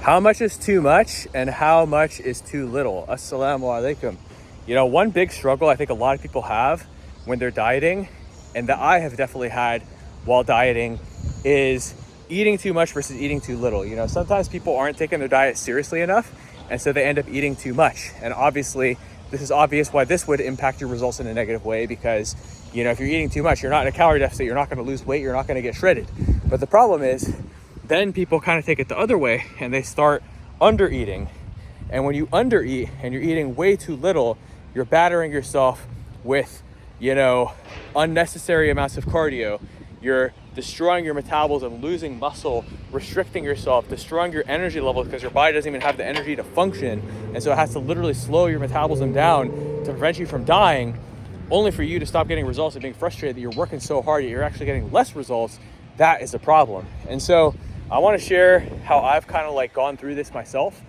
How much is too much and how much is too little? Assalamu alaikum. You know, one big struggle I think a lot of people have when they're dieting, and that I have definitely had while dieting, is eating too much versus eating too little. You know, sometimes people aren't taking their diet seriously enough, and so they end up eating too much. And obviously, this is obvious why this would impact your results in a negative way, because, you know, if you're eating too much, you're not in a calorie deficit, you're not going to lose weight, you're not going to get shredded. But the problem is, then people kind of take it the other way and they start undereating. And when you undereat and you're eating way too little, you're battering yourself with, you know, unnecessary amounts of cardio. You're destroying your metabolism, losing muscle, restricting yourself, destroying your energy levels because your body doesn't even have the energy to function. And so it has to literally slow your metabolism down to prevent you from dying, only for you to stop getting results and being frustrated that you're working so hard, yet you're actually getting less results. That is the problem. And so I want to share how I've kind of like gone through this myself,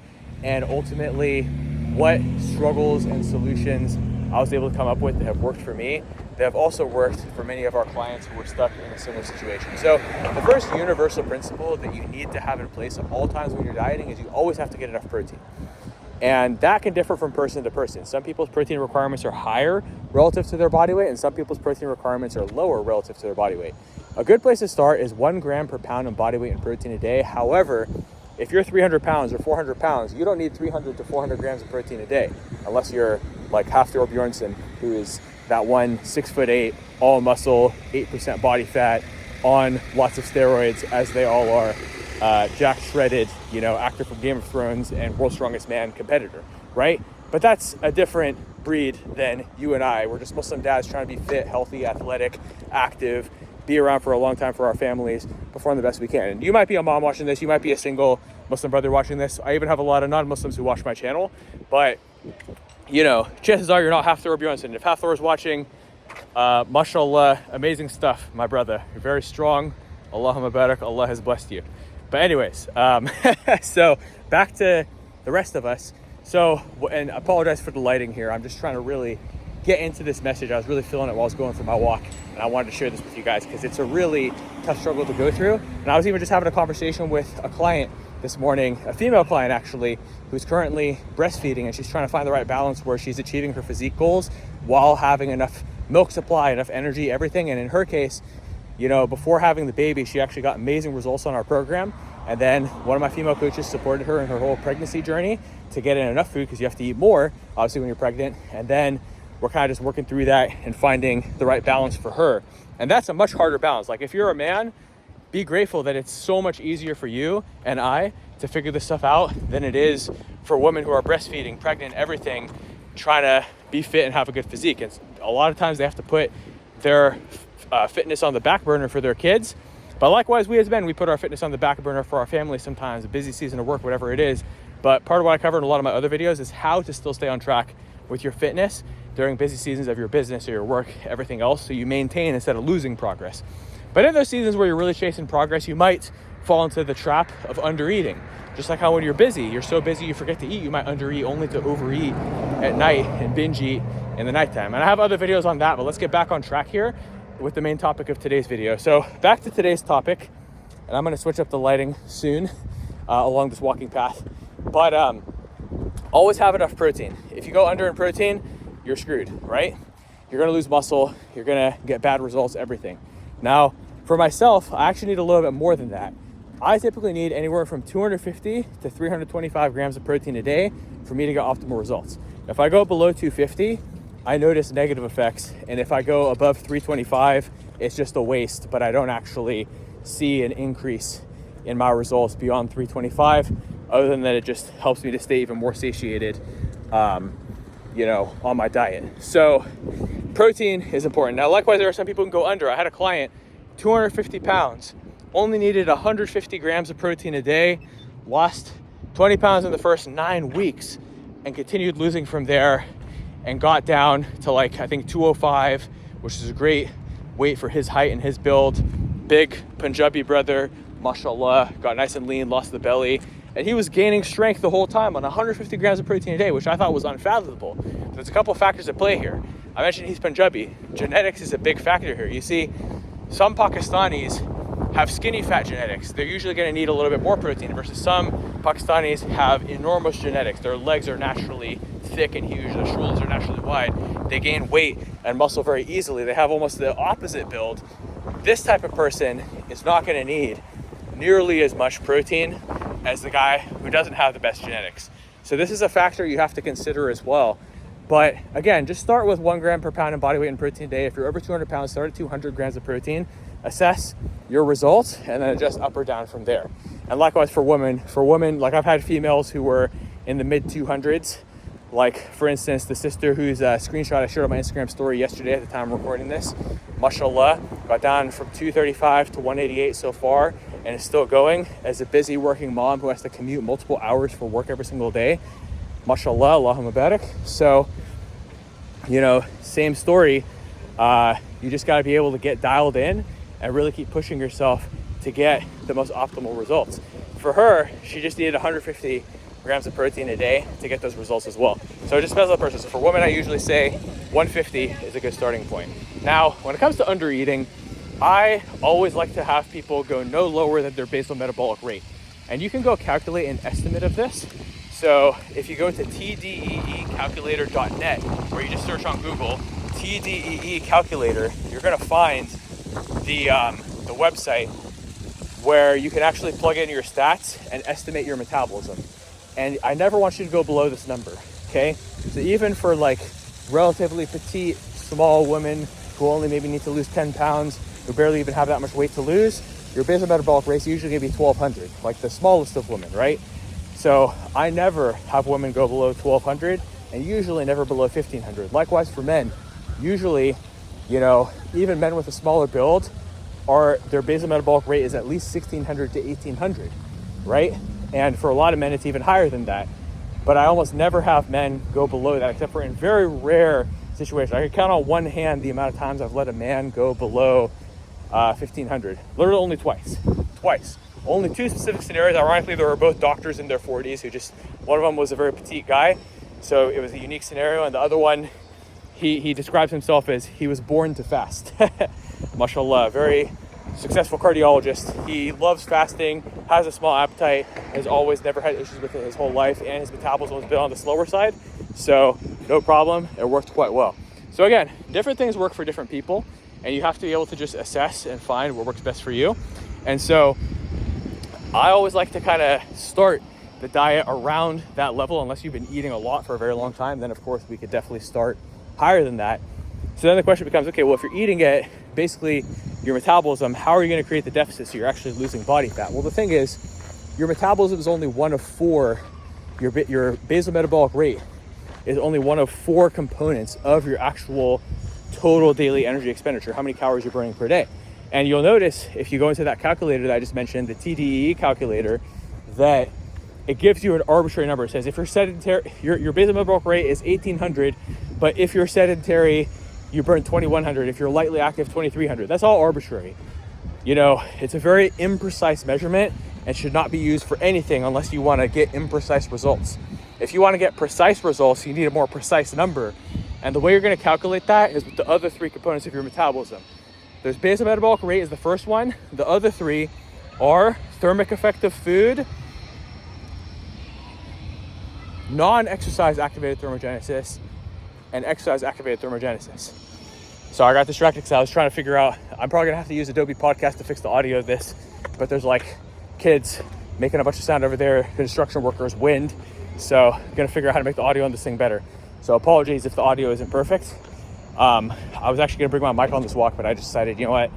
and ultimately what struggles and solutions I was able to come up with that have worked for me, that have also worked for many of our clients who were stuck in a similar situation. So the first universal principle that you need to have in place at all times when you're dieting is you always have to get enough protein. And that can differ from person to person. Some people's protein requirements are higher relative to their body weight, and some people's protein requirements are lower relative to their body weight. A good place to start is 1 gram per pound in body weight and protein a day. However, if you're 300 pounds or 400 pounds, you don't need 300 to 400 grams of protein a day, unless you're like Hafthor Bjornsson, who is that one 6'8", all muscle, 8% body fat, on lots of steroids, as they all are, jacked, shredded, you know, actor from Game of Thrones and World's Strongest Man competitor, right? But that's a different breed than you and I. We're just Muslim dads trying to be fit, healthy, athletic, active, be around for a long time for our families, perform the best we can. And you might be a mom watching this, you might be a single Muslim brother watching this. I even have a lot of non-Muslims who watch my channel, but you know, chances are you're not Hafthor Bjornsson. If Hafthor is watching, mashallah, amazing stuff, my brother. You're very strong. Allahumma barak, Allah has blessed you. But anyways, so back to the rest of us. So, and I apologize for the lighting here. I'm just trying to really get into this message. I was really feeling it while I was going for my walk, and I wanted to share this with you guys because it's a really tough struggle to go through. And I was even just having a conversation with a client this morning, a female client actually, who's currently breastfeeding, and she's trying to find the right balance where she's achieving her physique goals while having enough milk supply, enough energy, everything. And in her case, you know, before having the baby, she actually got amazing results on our program. And then one of my female coaches supported her in her whole pregnancy journey to get in enough food, because you have to eat more, obviously, when you're pregnant. And then we're kind of just working through that and finding the right balance for her. And that's a much harder balance. Like, if you're a man, be grateful that it's so much easier for you and I to figure this stuff out than it is for women who are breastfeeding, pregnant, everything, trying to be fit and have a good physique. And a lot of times they have to put their fitness on the back burner for their kids. But likewise, we as men, we put our fitness on the back burner for our family sometimes, a busy season of work, whatever it is. But part of what I cover in a lot of my other videos is how to still stay on track with your fitness during busy seasons of your business or your work, everything else, so you maintain instead of losing progress. But in those seasons where you're really chasing progress, you might fall into the trap of undereating. Just like how when you're busy, you're so busy you forget to eat, you might undereat only to overeat at night and binge eat in the nighttime. And I have other videos on that, but let's get back on track here with the main topic of today's video. So back to today's topic, and I'm gonna switch up the lighting soon along this walking path. But always have enough protein. If you go under in protein, you're screwed, right? You're gonna lose muscle, you're gonna get bad results, everything. Now, for myself, I actually need a little bit more than that. I typically need anywhere from 250 to 325 grams of protein a day for me to get optimal results. If I go below 250, I notice negative effects. And if I go above 325, it's just a waste, but I don't actually see an increase in my results beyond 325, other than that it just helps me to stay even more satiated, you know, on my diet. So protein is important. Now, likewise, there are some people who can go under. I had a client, 250 pounds, only needed 150 grams of protein a day, lost 20 pounds in the first 9 weeks, and continued losing from there, and got down to like, I think 205, which is a great weight for his height and his build. Big Punjabi brother, mashallah, got nice and lean, lost the belly. And he was gaining strength the whole time on 150 grams of protein a day, which I thought was unfathomable. There's a couple factors at play here. I mentioned he's Punjabi. Genetics is a big factor here. You see, some Pakistanis have skinny fat genetics. They're usually going to need a little bit more protein versus some Pakistanis have enormous genetics. Their legs are naturally thick and huge. Their shoulders are naturally wide. They gain weight and muscle very easily. They have almost the opposite build. This type of person is not going to need nearly as much protein as the guy who doesn't have the best genetics. So this is a factor you have to consider as well. But again, just start with 1 gram per pound in body weight and protein a day. If you're over 200 pounds, start at 200 grams of protein. Assess your results and then adjust up or down from there. And likewise for women, like I've had females who were in the mid 200s. Like for instance, the sister whose screenshot I shared on my Instagram story yesterday at the time I'm recording this, mashallah, got down from 235 to 188 so far and is still going as a busy working mom who has to commute multiple hours for work every single day. Mashallah, Allahumma barak. So, same story. You just got to be able to get dialed in and really keep pushing yourself to get the most optimal results. For her, she just needed 150 grams of protein a day to get those results as well. So it just depends on the person. So for women, I usually say 150 is a good starting point. Now, when it comes to undereating, I always like to have people go no lower than their basal metabolic rate. And you can go calculate an estimate of this. So if you go to tdeecalculator.net, where you just search on Google, TDEE calculator, you're gonna find the website where you can actually plug in your stats and estimate your metabolism. And I never want you to go below this number, okay? So even for like relatively petite, small women who only maybe need to lose 10 pounds, who barely even have that much weight to lose, your basal metabolic rate is usually gonna be 1,200, like the smallest of women, right? So I never have women go below 1,200 and usually never below 1,500. Likewise for men, usually, even men with a smaller build, their basal metabolic rate is at least 1,600 to 1,800, right? And for a lot of men, it's even higher than that. But I almost never have men go below that, except for in very rare situations. I can count on one hand the amount of times I've let a man go below 1,500. Literally only twice. Only 2 specific scenarios. Ironically, they were both doctors in their 40s one of them was a very petite guy. So it was a unique scenario. And the other one, he describes himself as he was born to fast. Mashallah, very successful cardiologist. He loves fasting, has a small appetite, has always never had issues with it his whole life, and his metabolism has been on the slower side. So no problem, it worked quite well. So again, different things work for different people, and you have to be able to just assess and find what works best for you. And so I always like to kind of start the diet around that level, unless you've been eating a lot for a very long time. Then of course we could definitely start higher than that. So then the question becomes, okay, well, if you're eating at basically your metabolism, how are you going to create the deficit so you're actually losing body fat? Well, the thing is, your metabolism is only one of 4. Your basal metabolic rate is only one of 4 components of your actual total daily energy expenditure, how many calories you're burning per day. And you'll notice if you go into that calculator that I just mentioned, the TDEE calculator, that it gives you an arbitrary number. It says if you're sedentary, your basal metabolic rate is 1,800, but if you're sedentary, you burn 2,100. If you're lightly active, 2,300. That's all arbitrary. It's a very imprecise measurement and should not be used for anything unless you want to get imprecise results. If you want to get precise results, you need a more precise number. And the way you're going to calculate that is with the other 3 components of your metabolism. There's basal metabolic rate is the first one. The other 3 are thermic effect of food, non-exercise activated thermogenesis, and exercise activated thermogenesis. So I got distracted because I was trying to figure out, I'm probably gonna have to use Adobe Podcast to fix the audio of this, but there's like kids making a bunch of sound over there, construction workers, wind. So I'm gonna figure out how to make the audio on this thing better. So apologies if the audio isn't perfect. I was actually gonna bring my mic on this walk, but I just decided, you know what?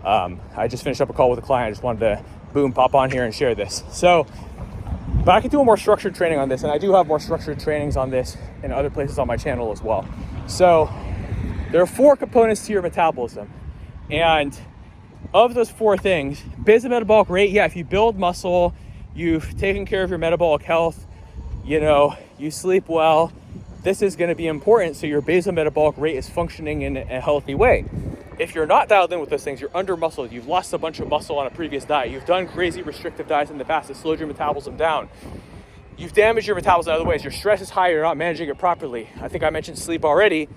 I just finished up a call with a client. I just wanted to pop on here and share this. So, but I could do a more structured training on this, and I do have more structured trainings on this in other places on my channel as well. So there are 4 components to your metabolism. And of those 4 things, basal metabolic rate, if you build muscle, you've taken care of your metabolic health, you sleep well, this is going to be important so your basal metabolic rate is functioning in a healthy way. If you're not dialed in with those things, you're under muscled, you've lost a bunch of muscle on a previous diet, you've done crazy restrictive diets in the past that slowed your metabolism down, you've damaged your metabolism in other ways, your stress is high, you're not managing it properly, I think I mentioned sleep already,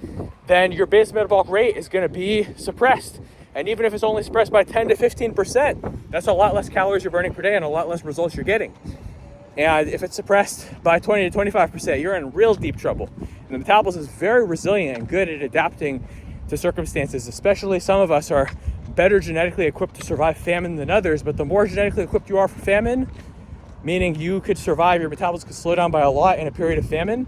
then your basal metabolic rate is going to be suppressed. And even if it's only suppressed by 10 to 15%, that's a lot less calories you're burning per day and a lot less results you're getting. And if it's suppressed by 20 to 25%, you're in real deep trouble. And the metabolism is very resilient and good at adapting to circumstances, especially some of us are better genetically equipped to survive famine than others, but the more genetically equipped you are for famine, meaning you could survive, your metabolism could slow down by a lot in a period of famine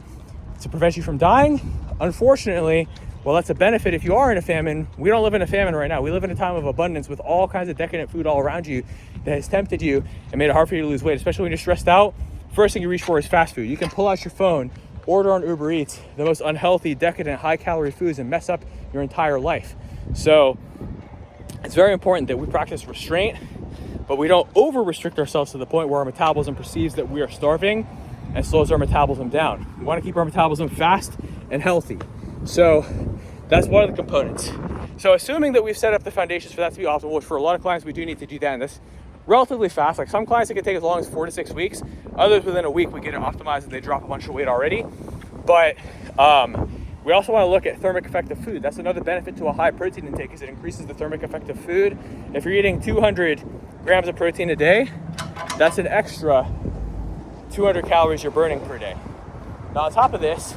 to prevent you from dying. Unfortunately, well, that's a benefit if you are in a famine. We don't live in a famine right now. We live in a time of abundance with all kinds of decadent food all around you that has tempted you and made it hard for you to lose weight, especially when you're stressed out. First thing you reach for is fast food. You can pull out your phone, order on Uber Eats, the most unhealthy, decadent, high-calorie foods and mess up your entire life. So it's very important that we practice restraint, but we don't over-restrict ourselves to the point where our metabolism perceives that we are starving and slows our metabolism down. We want to keep our metabolism fast and healthy. So that's one of the components. So assuming that we've set up the foundations for that to be optimal, which for a lot of clients, we do need to do that in this relatively fast. Like some clients, it can take as long as 4 to 6 weeks. Others, within a week, we get it optimized and they drop a bunch of weight already. But we also want to look at thermic effect of food. That's another benefit to a high protein intake, is it increases the thermic effect of food. If you're eating 200 grams of protein a day, that's an extra 200 calories you're burning per day. Now on top of this,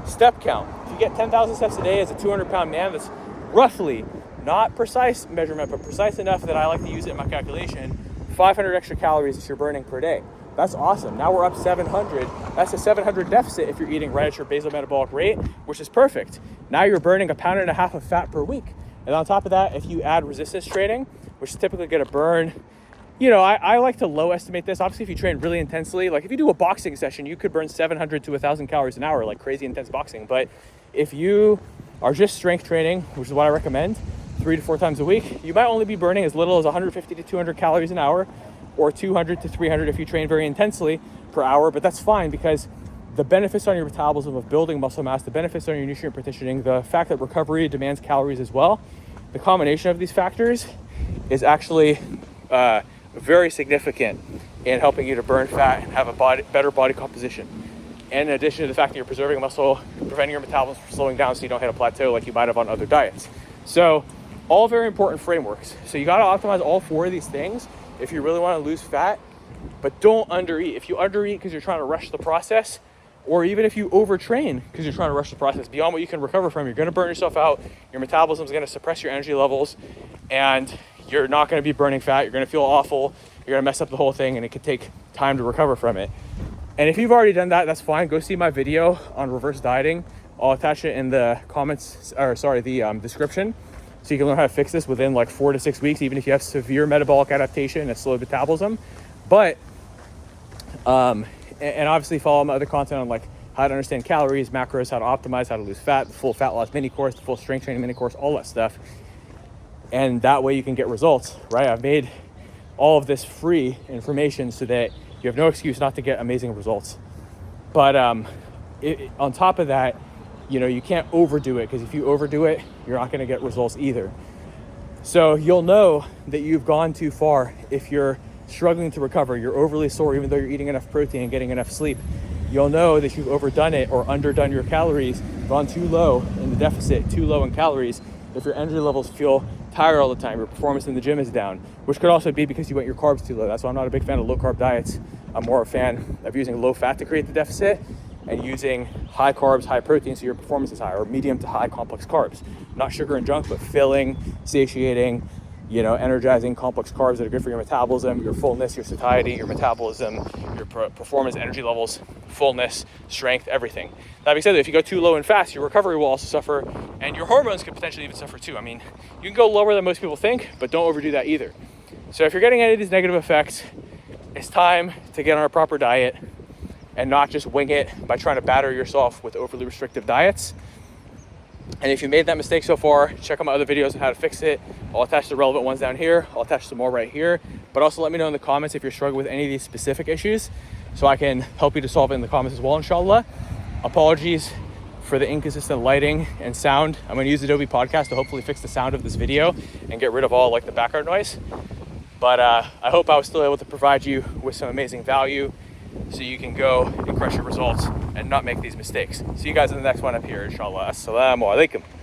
step count. If you get 10,000 steps a day as a 200-pound man, that's roughly, not precise measurement, but precise enough that I like to use it in my calculation, 500 extra calories that you're burning per day. That's awesome. Now we're up 700. That's a 700 deficit if you're eating right at your basal metabolic rate, which is perfect. Now you're burning 1.5 pounds of fat per week. And on top of that, if you add resistance training, which is typically going to burn, I like to low estimate this. Obviously, if you train really intensely, like if you do a boxing session, you could burn 700 to 1,000 calories an hour, like crazy intense boxing. But if you are just strength training, which is what I recommend, 3 to 4 times a week, you might only be burning as little as 150 to 200 calories an hour, or 200 to 300 if you train very intensely per hour. But that's fine, because the benefits on your metabolism of building muscle mass, the benefits on your nutrient partitioning, the fact that recovery demands calories as well, the combination of these factors is actually very significant in helping you to burn fat and have a better body composition. And in addition to the fact that you're preserving muscle, preventing your metabolism from slowing down so you don't hit a plateau like you might have on other diets. So all very important frameworks. So you got to optimize all 4 of these things if you really want to lose fat, but don't undereat. If you undereat because you're trying to rush the process, or even if you overtrain because you're trying to rush the process beyond what you can recover from, you're going to burn yourself out. Your metabolism is going to suppress your energy levels, and you're not going to be burning fat. You're going to feel awful. You're going to mess up the whole thing, and it could take time to recover from it. And if you've already done that, that's fine. Go see my video on reverse dieting. I'll attach it in the description, so you can learn how to fix this within like 4 to 6 weeks, even if you have severe metabolic adaptation and slow metabolism. But, and obviously follow my other content on like how to understand calories, macros, how to optimize, how to lose fat, the full fat loss mini course, the full strength training mini course, all that stuff. And that way you can get results, right? I've made all of this free information so that you have no excuse not to get amazing results. But on top of that, you can't overdo it, because if you overdo it, you're not going to get results either. So you'll know that you've gone too far if you're struggling to recover, you're overly sore even though you're eating enough protein and getting enough sleep. You'll know that you've overdone it or underdone your calories, gone too low in the deficit, too low in calories. If your energy levels feel tired all the time, your performance in the gym is down, which could also be because you went your carbs too low. That's why I'm not a big fan of low carb diets. I'm more a fan of using low fat to create the deficit and using high carbs, high protein so your performance is high, or medium to high complex carbs. Not sugar and junk, but filling, satiating, energizing complex carbs that are good for your metabolism, your fullness, your satiety, your metabolism, your performance, energy levels, fullness, strength, everything. That being said, if you go too low and fast, your recovery will also suffer, and your hormones could potentially even suffer too. I mean, you can go lower than most people think, but don't overdo that either. So if you're getting any of these negative effects, it's time to get on a proper diet and not just wing it by trying to batter yourself with overly restrictive diets. And if you made that mistake so far, check out my other videos on how to fix it. I'll attach the relevant ones down here. I'll attach some more right here. But also let me know in the comments if you're struggling with any of these specific issues, so I can help you to solve it in the comments as well, inshallah. Apologies for the inconsistent lighting and sound. I'm going to use Adobe Podcast to hopefully fix the sound of this video and get rid of all the background noise. But I hope I was still able to provide you with some amazing value so you can go and crush your results and not make these mistakes. See you guys in the next one up here, inshallah. Assalamu alaikum.